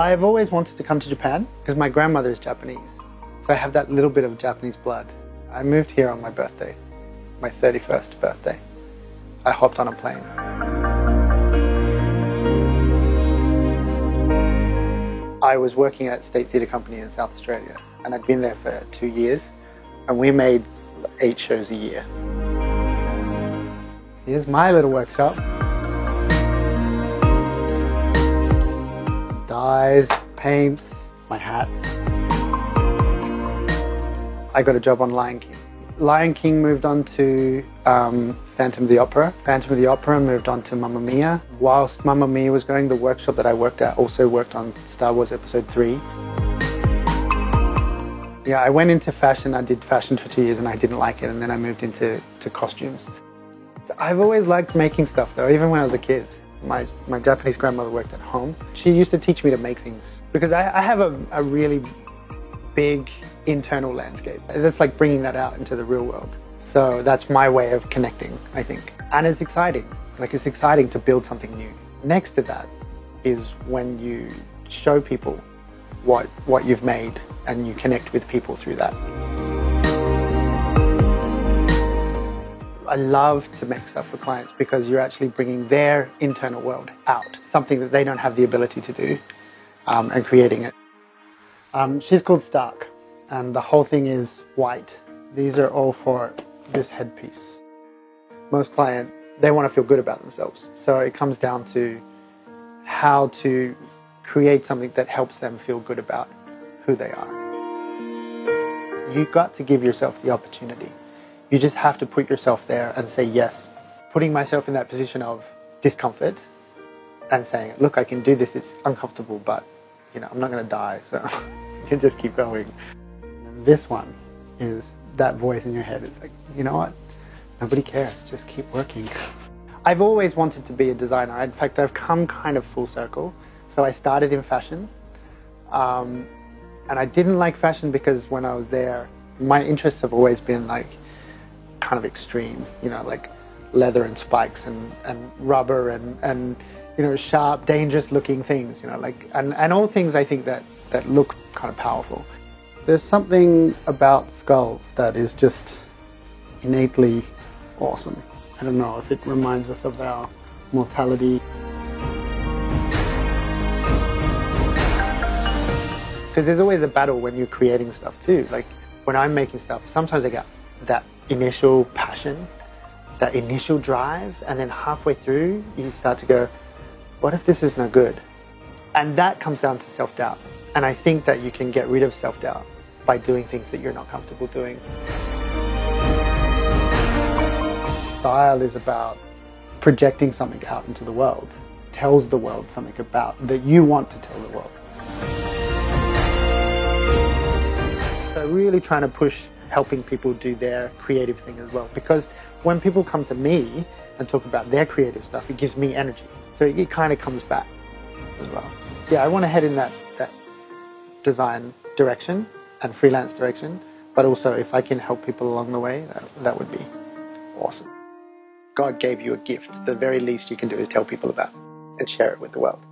I've always wanted to come to Japan because my grandmother is Japanese. So I have that little bit of Japanese blood. I moved here on my birthday, my 31st birthday. I hopped on a plane. I was working at State Theatre Company in South Australia, and I'd been there for 2 years, and we made 8 shows a year. Here's my little workshop. Dyes, paints, my hats. I got a job on Lion King. Lion King moved on to Phantom of the Opera. Phantom of the Opera moved on to Mamma Mia. Whilst Mamma Mia was going, the workshop that I worked at also worked on Star Wars Episode 3. Yeah, I went into fashion. I did fashion for 2 years and I didn't like it, and then I moved into costumes. I've always liked making stuff though, even when I was a kid. My Japanese grandmother worked at home. She used to teach me to make things because I have a really big internal landscape. It's like bringing that out into the real world. So that's my way of connecting, I think. And it's exciting. Like, it's exciting to build something new. Next to that is when you show people what you've made and you connect with people through that. I love to make stuff for clients because you're actually bringing their internal world out, something that they don't have the ability to do, and creating it. She's called Stark, and the whole thing is white. These are all for this headpiece. Most clients, they want to feel good about themselves, so it comes down to how to create something that helps them feel good about who they are. You've got to give yourself the opportunity. You just have to put yourself there and say yes. Putting myself in that position of discomfort and saying, look, I can do this, it's uncomfortable, but you know, I'm not going to die, so you can just keep going. And this one is that voice in your head. It's like, you know what? Nobody cares, just keep working. I've always wanted to be a designer. In fact, I've come kind of full circle. So I started in fashion, and I didn't like fashion because when I was there, my interests have always been like kind of extreme, you know, like leather and spikes and rubber and you know, sharp, dangerous looking things, you know, like, and all things I think that look kind of powerful. There's something about skulls that is just innately awesome. I don't know if it reminds us of our mortality. Because there's always a battle when you're creating stuff too. Like when I'm making stuff, sometimes I get that initial passion, that initial drive, and then halfway through you start to go, what if this is no good? And that comes down to self-doubt. And I think that you can get rid of self-doubt by doing things that you're not comfortable doing. Style is about projecting something out into the world. It tells the world something about that you want to tell the world. So really trying to push helping people do their creative thing as well. Because when people come to me and talk about their creative stuff, it gives me energy. So it kind of comes back as well. Yeah, I want to head in that design direction and freelance direction, but also if I can help people along the way, that would be awesome. God gave you a gift. The very least you can do is tell people about it and share it with the world.